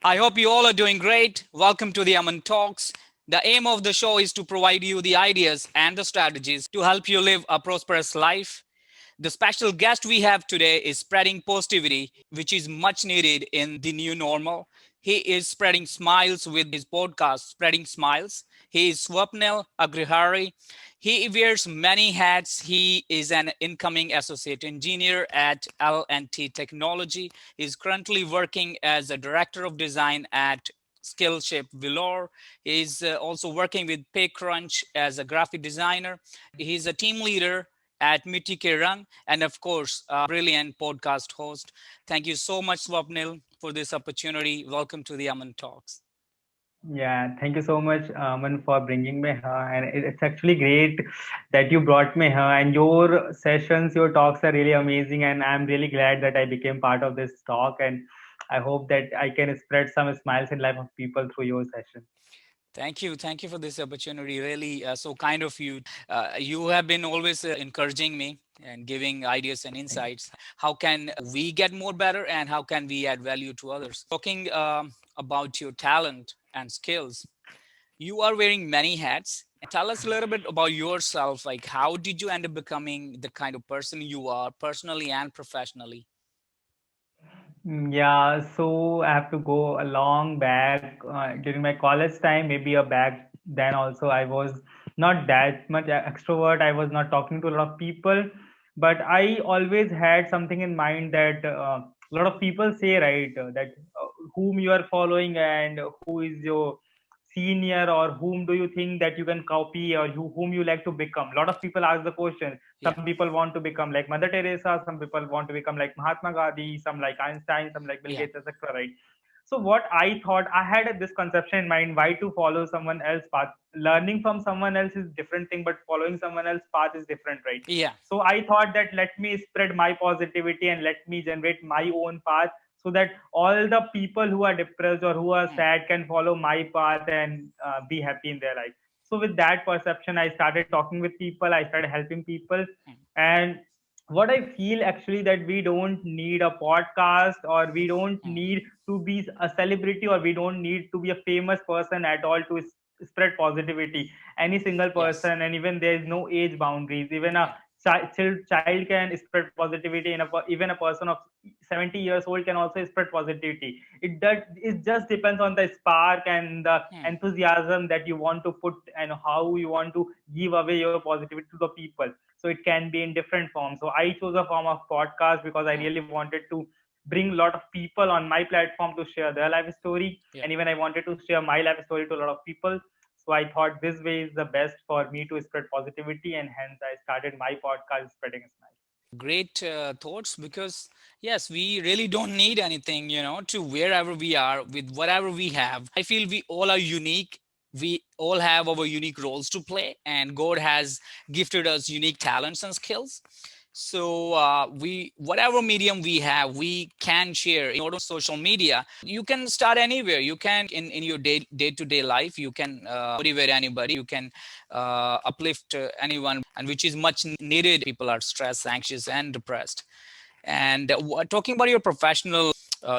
I hope you all are doing great. Welcome to the Aman Talks. The aim of the show is to provide you the ideas and the strategies to help you live a prosperous life. The special guest we have today is spreading positivity, which is much needed in the new normal. He is spreading smiles with his podcast, Spreading Smiles. He is Swapnil Agrihari. He wears many hats. He is an incoming associate engineer at L&T Technology. He is currently working as a director of design at Skillship Velour. He is also working with PayCrunch as a graphic designer. He's a team leader at Miti Ke Rang, and of course, a brilliant podcast host. Thank you so much, Swapnil, for this opportunity. Welcome to the Aman Talks. Yeah, thank you so much, Aman, for bringing me here. And it's actually great that you brought me here. And your sessions, your talks are really amazing. And I'm really glad that I became part of this talk. And I hope that I can spread some smiles in life of people through your session. Thank you. Thank you for this opportunity. Really, so kind of you. You have been always encouraging me and giving ideas and Thank you. insights. How can we get more better and how can we add value to others? Talking about your talent and skills, you are wearing many hats. Tell us a little bit about yourself. Like, how did you end up becoming the kind of person you are personally and professionally? Yeah, so I have to go a long back during my college time, maybe a back then also. I was not that much extrovert. I was not talking to a lot of people, but I always had something in mind that a lot of people say, right, that whom you are following and who is your senior or whom do you think that you can copy or whom you like to become. A lot of people ask the question. Yeah. Some people want to become like Mother Teresa, some people want to become like Mahatma Gandhi, some like Einstein, some like Bill Yeah. Gates, etc. Right? So what I thought, I had this conception in mind: why to follow someone else's path? Learning from someone else is different thing, but following someone else's path is different, right? Yeah. So I thought that let me spread my positivity and let me generate my own path so that all the people who are depressed or who are Hmm. sad can follow my path and be happy in their life. So with that perception, I started talking with people, I started helping people. Hmm. And what I feel actually that we don't need a podcast or we don't Hmm. need to be a celebrity or we don't need to be a famous person at all to spread positivity. Any single Yes. person, and even there is no age boundaries, even a Yeah. child can spread positivity, and even a person of 70 years old can also spread positivity. It just depends on the spark and the Hmm. enthusiasm that you want to put and how you want to give away your positivity to the people. So it can be in different forms. So I chose a form of podcast because I Hmm. really wanted to bring a lot of people on my platform to share their life story, Yeah. and even I wanted to share my life story to a lot of people. So I thought this way is the best for me to spread positivity, and hence I started my podcast, Spreading a Smile. Great thoughts, because yes, we really don't need anything, to wherever we are with whatever we have. I feel we all are unique. We all have our unique roles to play, and God has gifted us unique talents and skills. So we whatever medium we have, we can share. Not on social media, you can start anywhere. You can in your day-to-day life, you can motivate anybody, you can uplift anyone, and which is much needed. People are stressed, anxious, and depressed. And talking about your professional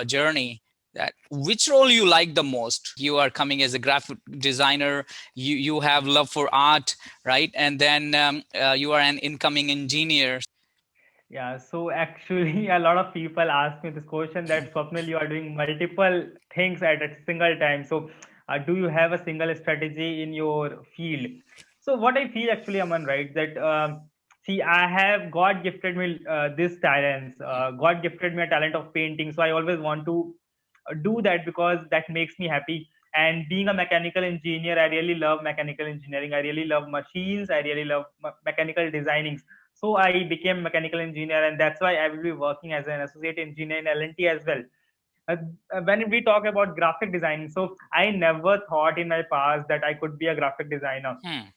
journey, that which role you like the most? You are coming as a graphic designer, you have love for art, right? And then you are an incoming engineer. Yeah, so actually, a lot of people ask me this question that Swapnil, you are doing multiple things at a single time. So, do you have a single strategy in your field? So, what I feel actually, Aman, right, that see, I have God gifted me this talents. God gifted me a talent of painting. So, I always want to do that because that makes me happy. And being a mechanical engineer, I really love mechanical engineering. I really love machines. I really love mechanical designing. So I became mechanical engineer, and that's why I will be working as an associate engineer in L&T as well. Uh, when we talk about graphic design, so I never thought in my past that I could be a graphic designer. Hmm.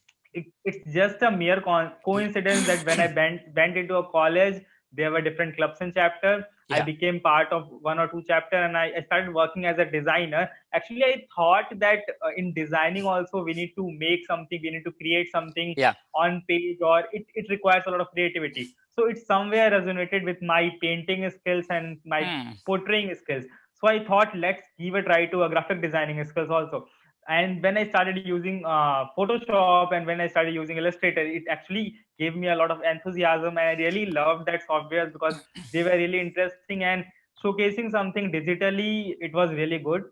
It's just a mere Yeah. coincidence that when I went into a college, there were different clubs and chapter. I Yeah. became part of one or two chapter, and I started working as a designer. Actually, I thought that in designing also we need to make something, we need to create something Yeah. on page, or it requires a lot of creativity. So it somewhere resonated with my painting skills and my Hmm. portraying skills. So I thought, let's give a try to a graphic designing skills also. And when I started using Photoshop, and when I started using Illustrator, it actually gave me a lot of enthusiasm, and I really loved that software because they were really interesting, and showcasing something digitally, it was really good.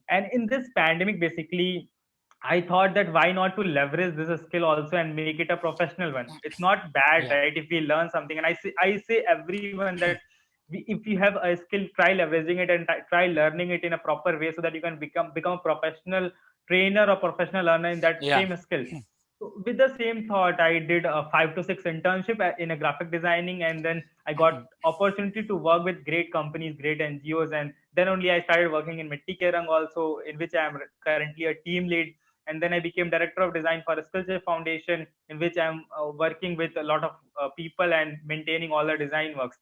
And in this pandemic, basically, I thought that why not to leverage this skill also and make it a professional one. It's not bad, Yeah. right? If we learn something, and I say everyone that if you have a skill, try leveraging it and try learning it in a proper way so that you can become a professional trainer or professional learner in that Yeah. same skill. So with the same thought, I did a 5 to 6 internship in a graphic designing, and then I got opportunity to work with great companies, great NGOs, and then only I started working in Mitti Kerang also, in which I am currently a team lead. And then I became director of design for a Skillshare Foundation, in which I'm working with a lot of people and maintaining all the design works.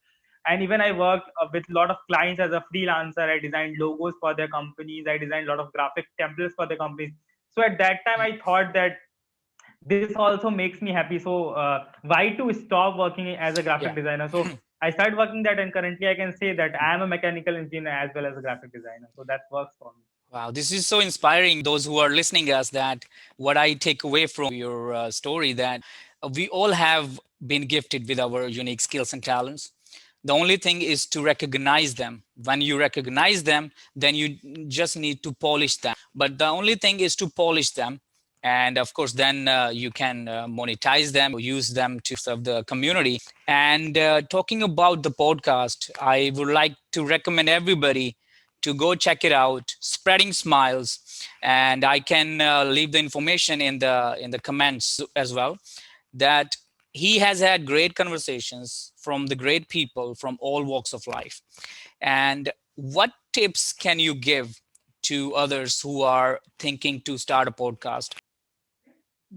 And even I worked with a lot of clients as a freelancer. I designed logos for their companies. I designed a lot of graphic templates for their companies. So at that time, I thought that this also makes me happy. So why to stop working as a graphic Yeah. designer? So I started working that, and currently I can say that I am a mechanical engineer as well as a graphic designer. So that works for me. Wow, this is so inspiring. Those who are listening us, that what I take away from your story, that we all have been gifted with our unique skills and talents. The only thing is to recognize them. When you recognize them, then you just need to polish them. But the only thing is to polish them. And of course, then you can monetize them or use them to serve the community. And talking about the podcast, I would like to recommend everybody to go check it out, Spreading Smiles. And I can leave the information in the comments as well, that he has had great conversations from the great people from all walks of life. And what tips can you give to others who are thinking to start a podcast?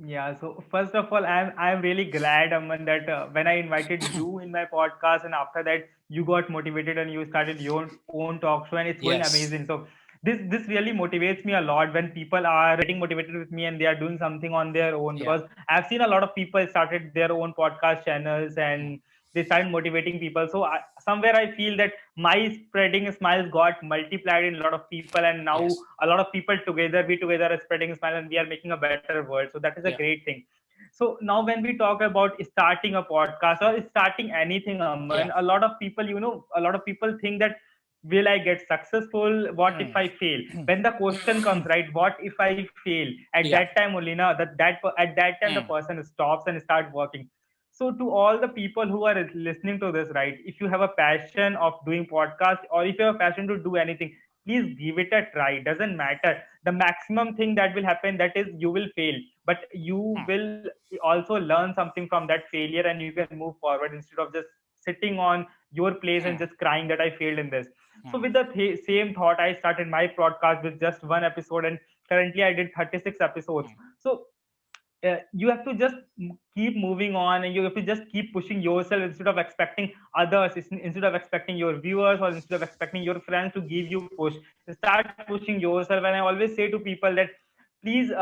Yeah, so first of all, I'm really glad, Aman, that when I invited you in my podcast, and after that you got motivated and you started your own talk show, and it's going Yes. amazing. So this really motivates me a lot when people are getting motivated with me and they are doing something on their own, Yeah. because I've seen a lot of people started their own podcast channels and they started motivating people. So somewhere I feel that my spreading smiles got multiplied in a lot of people, and now Yes. a lot of people together, we together are spreading a smile, and we are making a better world. So that is a Yeah. great thing. So now when we talk about starting a podcast or starting anything, Aman, Yeah. a lot of people, a lot of people think that, will I get successful? What if Mm. I fail? When the question comes, right, what if I fail? At Yeah. that time only, na, that at that time the Mm. person stops and start working. So to all the people who are listening to this, right, if you have a passion of doing podcast, or if you have a passion to do anything, please give it a try. Doesn't matter. The maximum thing that will happen, that is you will fail, but you Mm. will also learn something from that failure, and you can move forward instead of just sitting on your place and Mm. just crying that I failed in this. So Mm. with the same thought, I started my podcast with just one episode, and currently I did 36 episodes. Mm. So you have to just keep moving on, and you have to just keep pushing yourself instead of expecting others, instead of expecting your viewers, or instead of expecting your friends to give you push. Start pushing yourself. And I always say to people that, please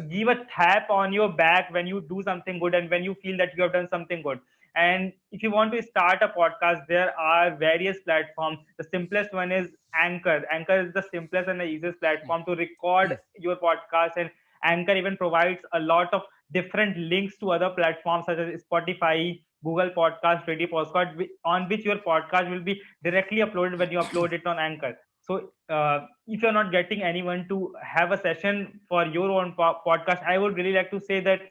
give a tap on your back when you do something good and when you feel that you have done something good. And if you want to start a podcast, there are various platforms. The simplest one is Anchor. Anchor is the simplest and the easiest platform to record Mm. your podcast. And Anchor even provides a lot of different links to other platforms such as Spotify, Google Podcast, Radio Podcast, on which your podcast will be directly uploaded when you upload it on Anchor. So, if you're not getting anyone to have a session for your own podcast, I would really like to say that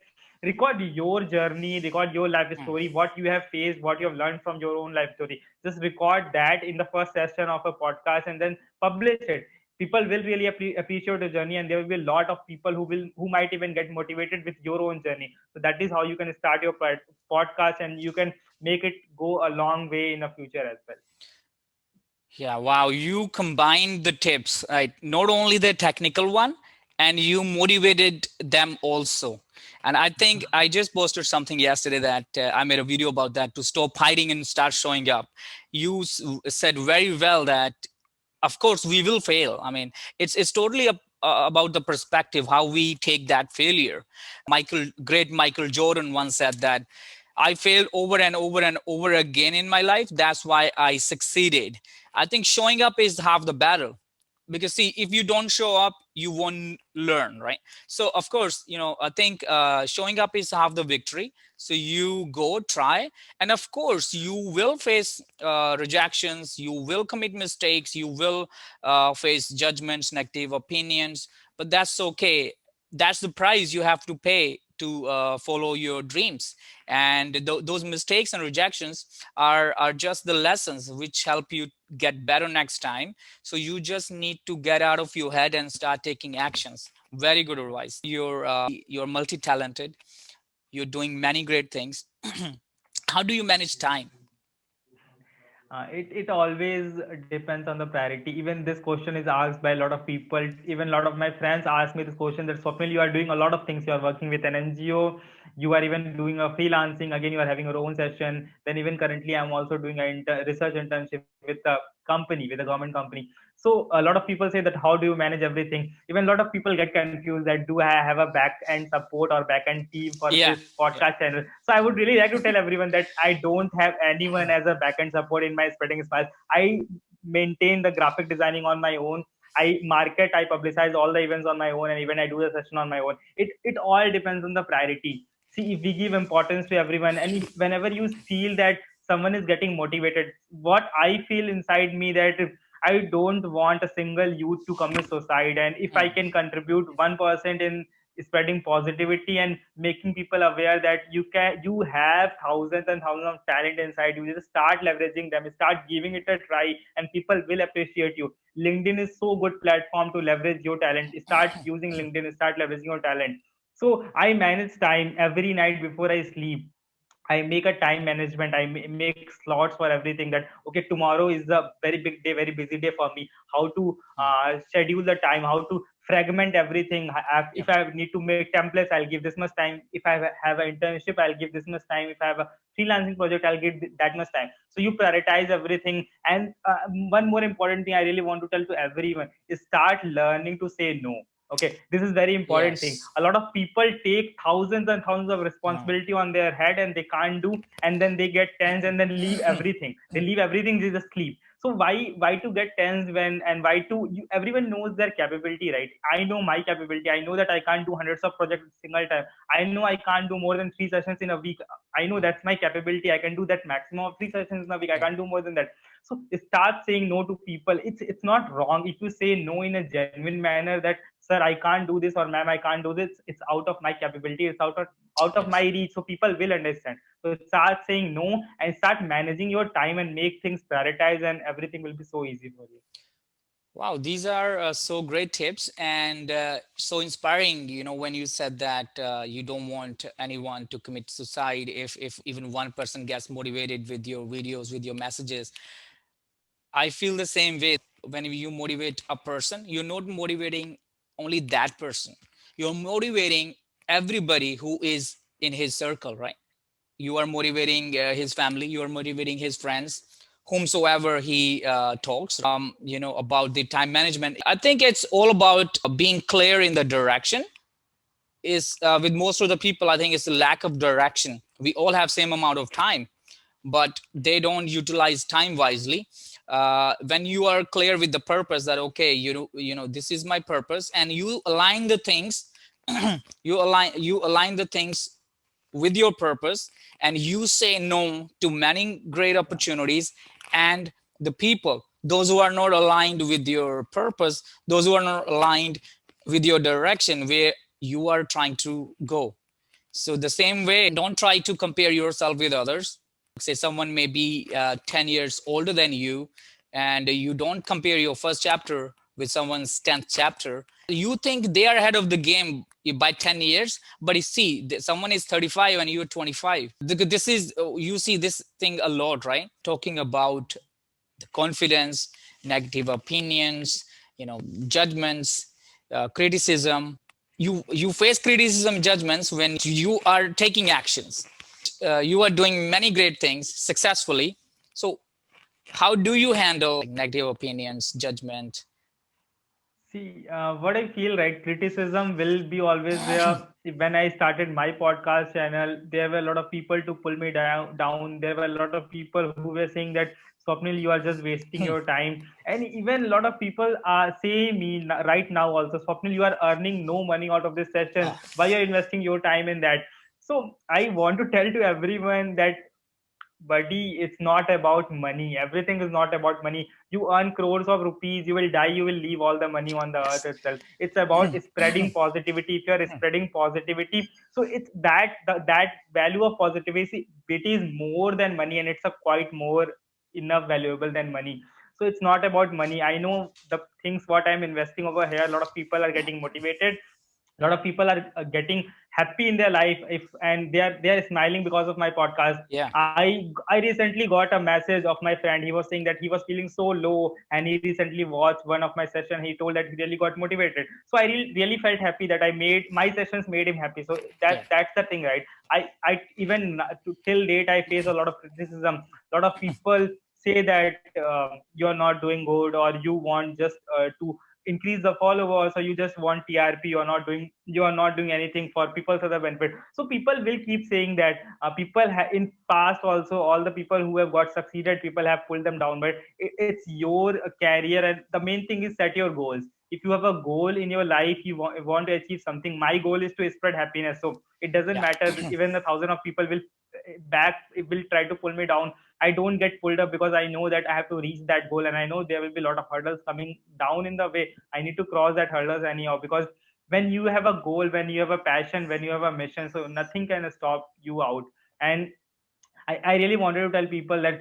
record your journey, record your life Mm. story, what you have faced, what you have learned from your own life story. Just record that in the first session of a podcast and then publish it. People will really appreciate the journey, and there will be a lot of people who might even get motivated with your own journey. So that is how you can start your podcast, and you can make it go a long way in the future as well. Yeah, wow. You combined the tips, right? Not only the technical one, and you motivated them also. And I think I just posted something yesterday that I made a video about that, to stop hiding and start showing up. You said very well that of course we will fail. I mean, it's totally about the perspective how we take that failure. Great Michael Jordan once said that I failed over and over and over again in my life, that's why I succeeded. I think showing up is half the battle, because see, if you don't show up, you won't learn, right? So of course, I think showing up is half the victory. So you go try, and of course you will face rejections, you will commit mistakes, you will face judgments, negative opinions, but that's okay. That's the price you have to pay to follow your dreams. And those mistakes and rejections are just the lessons which help you get better next time. So you just need to get out of your head and start taking actions. Very good advice. You're multi-talented, you're doing many great things. How do you manage time? It always depends on the priority. Even this question is asked by a lot of people. Even a lot of my friends ask me this question, that Swapnil, you are doing a lot of things. You are working with an NGO. You are even doing a freelancing. Again, you are having your own session. Then even currently, I'm also doing a research internship with a company, with a government company. So a lot of people say that how do you manage everything? Even a lot of people get confused that do I have a back end support or back end team for Yeah. this podcast channel? So I would really like to tell everyone that I don't have anyone as a back end support in my spreading smiles. I maintain the graphic designing on my own. I market, I publicize all the events on my own, and even I do the session on my own. It all depends on the priority. See, if we give importance to everyone, and if, whenever you feel that someone is getting motivated, what I feel inside me that I don't want a single youth to commit suicide. And if I can contribute 1% in spreading positivity and making people aware that you have thousands and thousands of talent inside you, just start leveraging them, start giving it a try, and people will appreciate you. LinkedIn is so good platform to leverage your talent. Start using LinkedIn, start leveraging your talent. So I manage time every night before I sleep. I make a time management. I make slots for everything. That okay, tomorrow is a very big day, very busy day for me. How to schedule the time? How to fragment everything? Yeah. If I need to make templates, I'll give this much time. If I have an internship, I'll give this much time. If I have a freelancing project, I'll give that much time. So you prioritize everything. And one more important thing I really want to tell to everyone is start learning to say no. Okay, this is very important thing. Yes. A lot of people take thousands and thousands of No. responsibility on their head and they can't do, and then they get tense and then leave everything. They leave everything, they just sleep. So why to get tense when, and why to you, everyone knows their capability, right? I know my capability. I know that I can't do hundreds of projects at a single time. I know I can't do more than 3 sessions in a week. I know that's my capability. I can do that maximum of 3 sessions in a week. I Yeah. can't do more than that. So start saying no to people. It's not wrong if you say no in a genuine manner, that sir, I can't do this, or ma'am, I can't do this. It's out of my capability. It's out of my Yes. reach. So people will understand. So start saying no and start managing your time and make things prioritize, and everything will be so easy for you. Wow, these are so great tips and so inspiring. When you said that you don't want anyone to commit suicide if even one person gets motivated with your videos, with your messages. I feel the same way. When you motivate a person, you're not motivating only that person. You're motivating everybody who is in his circle, right? You are motivating his family, you are motivating his friends, whomsoever he talks about the time management. I think it's all about being clear in the direction. Is With most of the people, I think it's the lack of direction. We all have same amount of time, but they don't utilize time wisely. When you are clear with the purpose, that okay, this is my purpose, and you align the things, you align the things with your purpose, and you say no to many great opportunities. And the people, those who are not aligned with your purpose, those who are not aligned with your direction, where you are trying to go. So the same way, don't try to compare yourself with others. Say someone may be 10 years older than you, and you don't compare your first chapter with someone's 10th chapter. You think they are ahead of the game by 10 years, but you see, someone is 35 and you're 25. This is, you see this thing a lot, right? Talking about the confidence, negative opinions, judgments, criticism. You face criticism, judgments when you are taking actions. You are doing many great things successfully. So how do you handle negative opinions, judgment? See, what I feel, right? Criticism will be always there. When I started my podcast channel, there were a lot of people to pull me down. There were a lot of people who were saying that Swapnil, you are just wasting your time. And even a lot of people say me right now also, Swapnil, you are earning no money out of this session. Why you are investing your time in that? So I want to tell to everyone that, buddy, it's not about money. Everything is not about money. You earn crores of rupees, you will die, you will leave all the money on the earth itself. It's about spreading positivity. If you are spreading positivity, so it's that value of positivity, it is more than money, and it's a quite more enough valuable than money. So it's not about money. I know the things what I'm investing over here, a lot of people are getting motivated, a lot of people are getting happy in their life, if and they are smiling because of my podcast. Yeah. I recently got a message of my friend. He was saying that he was feeling so low, and he recently watched one of my session. He told that he really got motivated. So I really felt happy that I made my sessions made him happy. So Yeah. that's the thing, right? I even till date I face a lot of criticism. A lot of people say that you're not doing good, or you want just to increase the followers, or you just want TRP. You are not doing anything for people's other benefit. So people will keep saying that. In past also, all the people who have got succeeded, people have pulled them down. But it's your career, and the main thing is set your goals. If you have a goal in your life, you want to achieve something. My goal is to spread happiness. So it doesn't Yeah. matter, even a thousand of people will try to pull me down. I don't get pulled up, because I know that I have to reach that goal, and I know there will be a lot of hurdles coming down in the way. I need to cross that hurdles anyhow, because when you have a goal, when you have a passion, when you have a mission, so nothing can stop you out. And I really wanted to tell people that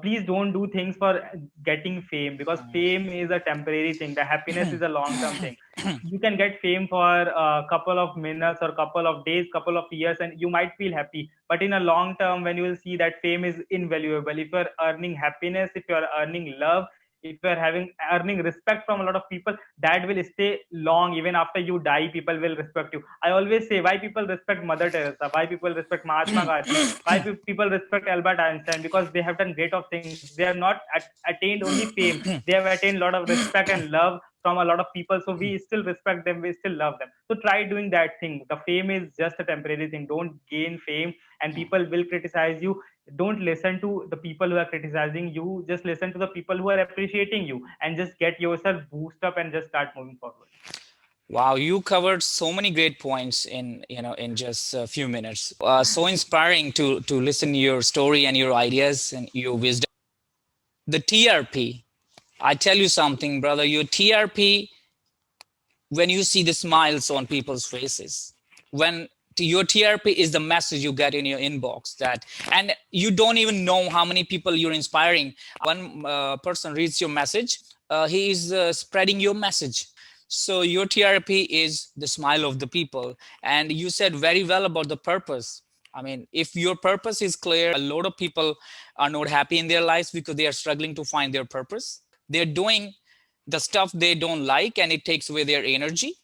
please don't do things for getting fame, because fame is a temporary thing. The happiness is a long term thing. You can get fame for a couple of minutes or couple of days, couple of years, and you might feel happy. But in a long term, when you will see that fame is invaluable, if you are earning happiness, if you are earning love, if you are earning respect from a lot of people, that will stay long. Even after you die, people will respect you. I always say, why people respect Mother Teresa, why people respect Mahatma Gandhi, why people respect Albert Einstein, because they have done great of things. They have not attained only fame, they have attained a lot of respect and love from a lot of people. So we still respect them, we still love them. So try doing that thing. The fame is just a temporary thing. Don't gain fame, and people will criticize you. Don't listen to the people who are criticizing you. Just listen to the people who are appreciating you, and just get yourself boost up and just start moving forward. Wow, you covered so many great points in in just a few minutes. So inspiring to listen your story and your ideas and your wisdom. The TRP. I tell you something, brother. Your TRP, when you see the smiles on people's faces, when your TRP is the message you get in your inbox, that, and you don't even know how many people you're inspiring. One person reads your message, he is spreading your message. So your TRP is the smile of the people. And you said very well about the purpose. I mean, if your purpose is clear, a lot of people are not happy in their lives because they are struggling to find their purpose. They're doing the stuff they don't like, and it takes away their energy.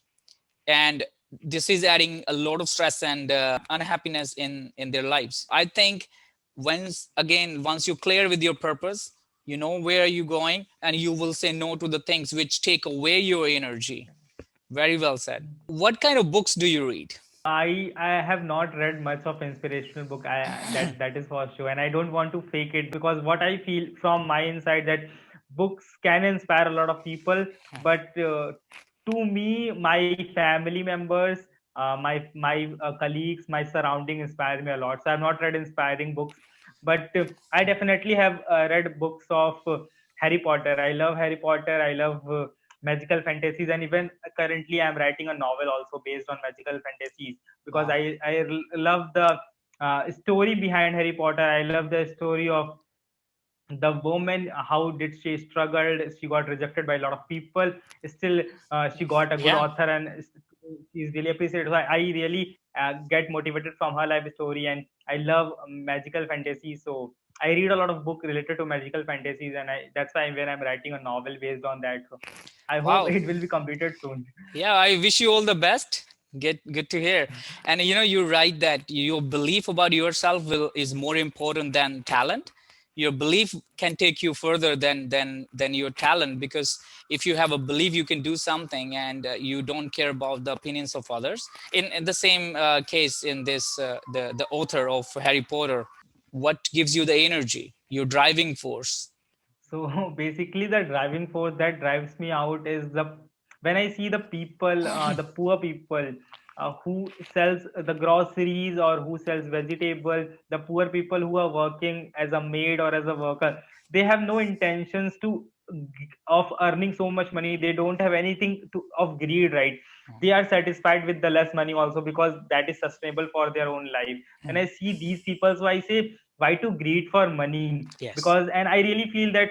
And this is adding a lot of stress and unhappiness in their lives. I think once you're clear with your purpose, you know where you're going, and you will say no to the things which take away your energy. Very well said. What kind of books do you read? I have not read much of inspirational book. That is for sure, and I don't want to fake it, because what I feel from my inside, that books can inspire a lot of people, but to me, my family members, my colleagues, my surrounding inspire me a lot. So I've not read inspiring books, but I definitely have read books of Harry Potter. I love Harry Potter. I love magical fantasies, and even currently I'm writing a novel also based on magical fantasies, because Wow. I love the story behind Harry Potter. I love the story of the woman, how did she struggled. She got rejected by a lot of people, still she got a good Yeah. author, and she's really appreciated. So I really get motivated from her life story, and I love magical fantasy. So I read a lot of book related to magical fantasies, and that's why when I'm writing a novel based on that, so I hope Wow. it will be completed soon. Yeah, I wish you all the best. Get good to hear. And you're right that your belief about yourself is more important than talent. Your belief can take you further than your talent, because if you have a belief you can do something, and you don't care about the opinions of others. In the same case, in this the author of Harry Potter, what gives you the energy, your driving force? So basically, the driving force that drives me out is the when I see the people, the poor people who sells the groceries or who sells vegetables, the poor people who are working as a maid or as a worker, they have no intentions of earning so much money. They don't have anything of greed, right? They are satisfied with the less money also because that is sustainable for their own life. When I see these people, so I say, why to greed for money? Yes. Because, and I really feel that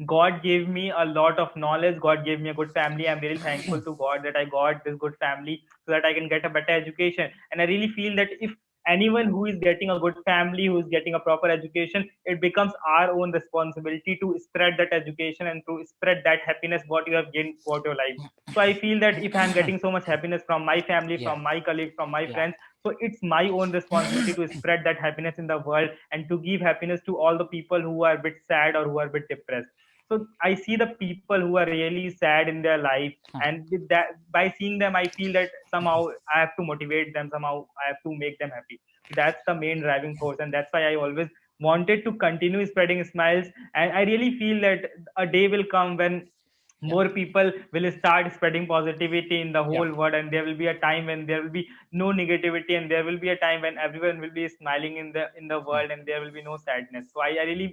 God gave me a lot of knowledge. God gave me a good family. I'm really thankful to God that I got this good family so that I can get a better education. And I really feel that if anyone who is getting a good family, who is getting a proper education, it becomes our own responsibility to spread that education and to spread that happiness what you have gained throughout your life. So I feel that if I'm getting so much happiness from my family, Yeah. from my colleagues, from my Yeah. friends, so it's my own responsibility to spread that happiness in the world and to give happiness to all the people who are a bit sad or who are a bit depressed. So I see the people who are really sad in their life, and with that, by seeing them, I feel that somehow I have to motivate them, somehow I have to make them happy. So that's the main driving force, and that's why I always wanted to continue spreading smiles. And I really feel that a day will come when Yeah. more people will start spreading positivity in the Yeah. whole world, and there will be a time when there will be no negativity, and there will be a time when everyone will be smiling in the world, and there will be no sadness. So I really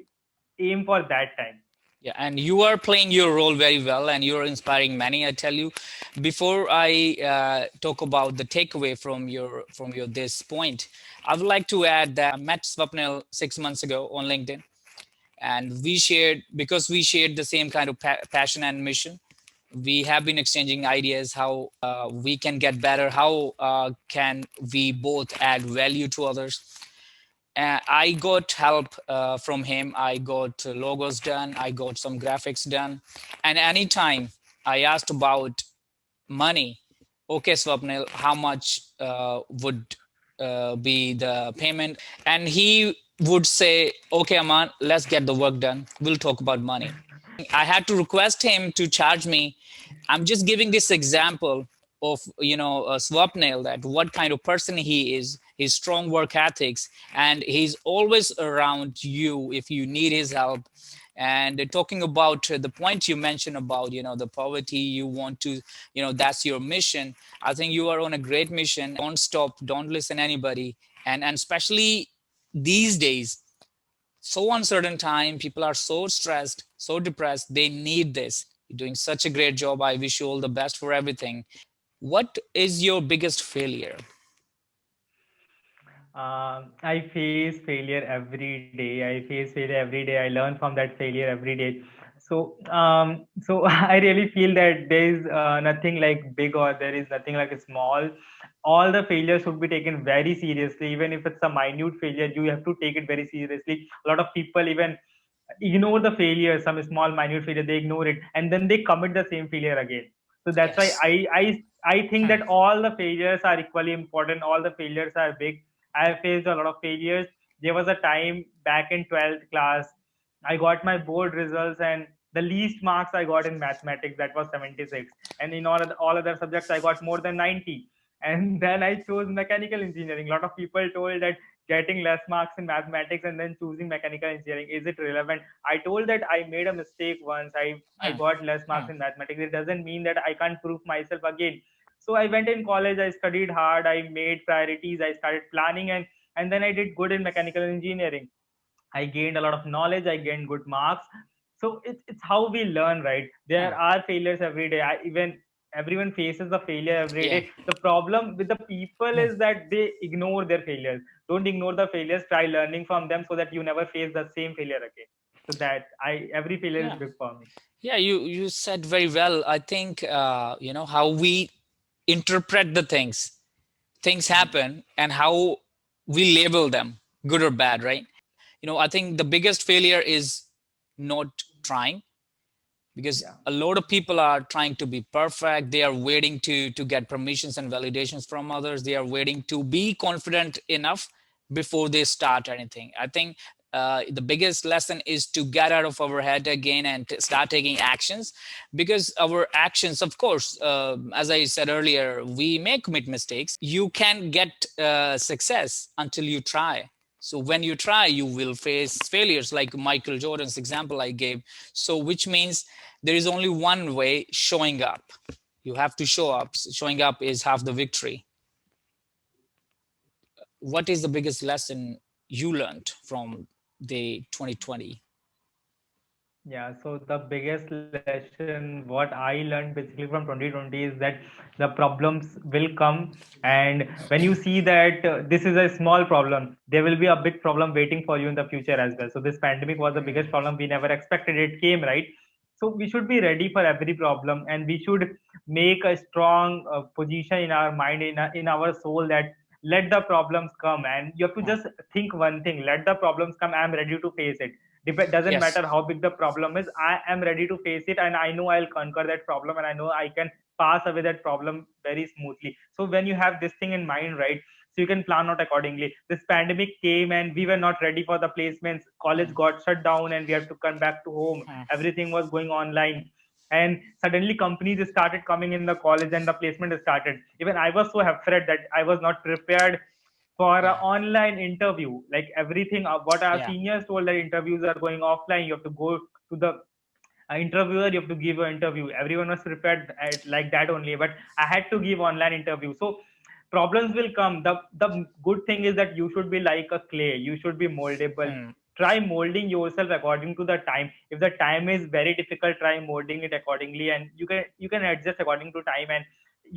aim for that time. Yeah, and you are playing your role very well, and you are inspiring many. I tell you, before I talk about the takeaway from your this point, I would like to add that I met Swapnil 6 months ago on LinkedIn, and we shared because we shared the same kind of passion and mission. We have been exchanging ideas how we can get better, how can we both add value to others. I got help from him. I got logos done. I got some graphics done. And anytime I asked about money, okay, Swapnil, how much would be the payment? And he would say, okay, Aman, let's get the work done. We'll talk about money. I had to request him to charge me. I'm just giving this example of Swapnil, that what kind of person he is, his strong work ethics, and he's always around you if you need his help. And talking about the point you mentioned about the poverty, you want to, that's your mission. I think you are on a great mission. Don't stop, don't listen anybody. And especially these days, so uncertain time, people are so stressed, so depressed, they need this. You're doing such a great job. I wish you all the best for everything. What is your biggest failure? I face failure every day. I face failure every day. I learn from that failure every day. So I really feel that there is nothing like big or there is nothing like small. All the failures should be taken very seriously. Even if it's a minute failure, you have to take it very seriously. A lot of people even ignore the failure, some small minute failure, they ignore it, and then they commit the same failure again. So that's why Yes. I think that all the failures are equally important. All the failures are big. I have faced a lot of failures. There was a time back in 12th class, I got my board results, and the least marks I got in mathematics, that was 76. And in all other subjects, I got more than 90. And then I chose mechanical engineering. A lot of people told that getting less marks in mathematics and then choosing mechanical engineering, is it relevant? I told that I made a mistake once. I got less marks in mathematics. It doesn't mean that I can't prove myself again. So I went in college, I studied hard, I made priorities, I started planning, and then I did good in mechanical engineering. I gained a lot of knowledge, I gained good marks. So it's how we learn, right? There are failures every day. Even everyone faces the failure every Yeah. day. The problem with the people is that they ignore their failures. Don't ignore the failures, try learning from them so that you never face the same failure again. So that I every failure is Yeah. big for me. Yeah, you said very well. I think how we interpret the things Hmm. happen, and how we label them, good or bad, right? I think the biggest failure is not trying, because Yeah. a lot of people are trying to be perfect. They are waiting to get permissions and validations from others. They are waiting to be confident enough before they start anything. I think the biggest lesson is to get out of our head again and to start taking actions, because our actions, of course, as I said earlier, we may commit mistakes. You can get success until you try. So when you try, you will face failures, like Michael Jordan's example I gave. So which means there is only one way: showing up. You have to show up. Showing up is half the victory. What is the biggest lesson you learned from the 2020? Yeah, so the biggest lesson what I learned basically from 2020 is that the problems will come, and when you see that this is a small problem, there will be a big problem waiting for you in the future as well. So this pandemic was the biggest problem. We never expected it came, right? So we should be ready for every problem, and we should make a strong position in our mind, in our soul, that let the problems come, and you have to Hmm. just think one thing: let the problems come, I am ready to face it. Doesn't Yes. matter how big the problem is, I am ready to face it, and I know I'll conquer that problem, and I know I can pass away that problem very smoothly. So when you have this thing in mind, right, so you can plan out accordingly. This pandemic came and we were not ready for the placements. College Hmm. got shut down and we had to come back to home. Hmm. Everything was going online, and suddenly companies started coming in the college and the placement started. Even I was so afraid that I was not prepared for an Yeah. online interview. Like everything, what our Yeah. seniors told, that interviews are going offline. You have to go to the interviewer, you have to give an interview. Everyone was prepared like that only, but I had to give online interview. So problems will come. The good thing is that you should be like a clay. You should be moldable. Hmm. Try molding yourself according to the time. If the time is very difficult, try molding it accordingly, and you can adjust according to time, and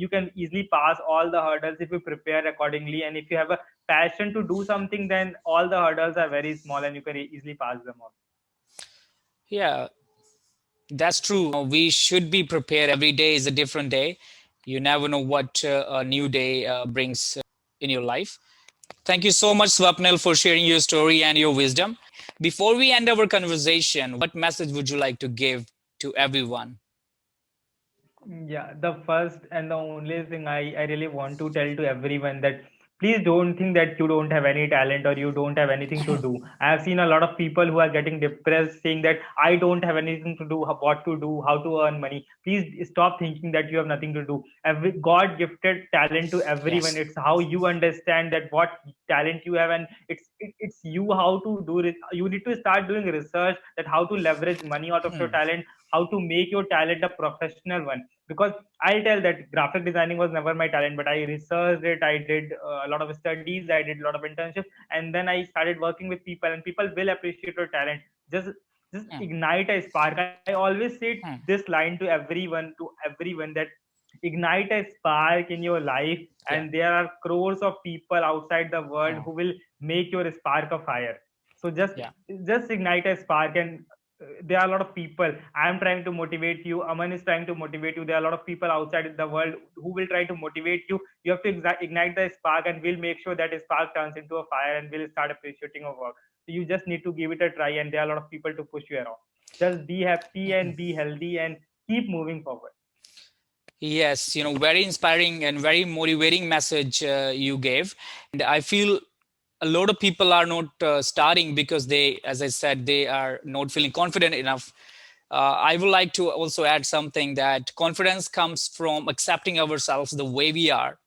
you can easily pass all the hurdles if you prepare accordingly. And if you have a passion to do something, then all the hurdles are very small and you can easily pass them off. Yeah, that's true. We should be prepared. Every day is a different day. You never know what a new day brings in your life. Thank you so much, Swapnil, for sharing your story and your wisdom. Before we end our conversation, what message would you like to give to everyone? Yeah, the first and the only thing I really want to tell to everyone, that please don't think that you don't have any talent or you don't have anything to do. I have seen a lot of people who are getting depressed saying that I don't have anything to do, what to do, how to earn money. Please stop thinking that you have nothing to do. God gifted talent to everyone. Yes. It's how you understand that what talent you have, and it's you how to do it. You need to start doing research that how to leverage money out of your Hmm. talent, how to make your talent a professional one. Because I'll tell that graphic designing was never my talent, but I researched it. I did a lot of studies. I did a lot of internships, and then I started working with people, and people will appreciate your talent. Just Hmm. ignite a spark. I always say Hmm. this line to everyone, that ignite a spark in your life, Yeah. and there are crores of people outside the world Hmm. who will make your spark a fire. So just Yeah. just ignite a spark, and there are a lot of people. I am trying to motivate you. Aman is trying to motivate you. There are a lot of people outside the world who will try to motivate you. You have to ignite the spark, and we'll make sure that spark turns into a fire, and we'll start appreciating your work. So you just need to give it a try, and there are a lot of people to push you around. Just be happy and be healthy and keep moving forward. Yes, very inspiring and very motivating message you gave. And I feel a lot of people are not starting because they, as I said, they are not feeling confident enough. I would like to also add something, that confidence comes from accepting ourselves the way we are.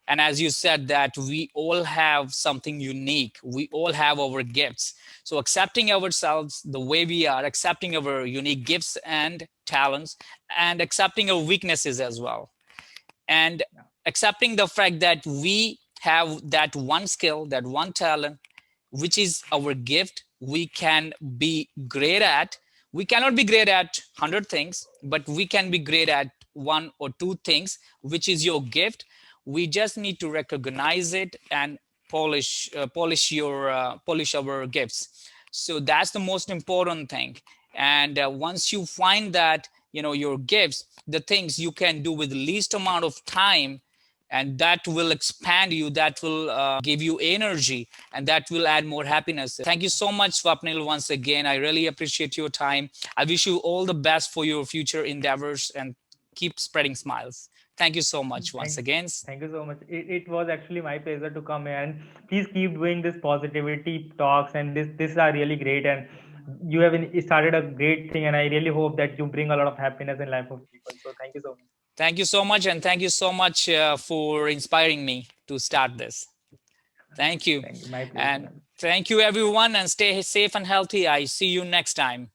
And as you said, that we all have something unique, we all have our gifts. So accepting ourselves the way we are, accepting our unique gifts and talents, and accepting our weaknesses as well, and Yeah. accepting the fact that we have that one skill, that one talent, which is our gift, we can be great at. We cannot be great at 100 things, but we can be great at one or two things, which is your gift. We just need to recognize it and polish our gifts. So that's the most important thing. And once you find that, your gifts, the things you can do with least amount of time, and that will expand you, that will give you energy, and that will add more happiness. Thank you so much, Swapnil, once again. I really appreciate your time. I wish you all the best for your future endeavors, and keep spreading smiles. Thank you so much once Thank, again. thank you so much. It was actually my pleasure to come here, and please keep doing this positivity talks, and this are really great, and you have started a great thing, and I really hope that you bring a lot of happiness in life of people. So thank you so much. Thank you so much, and thank you so much for inspiring me to start this. Thank you. Thank you. My pleasure, And man. thank you, everyone, and stay safe and healthy. I see you next time.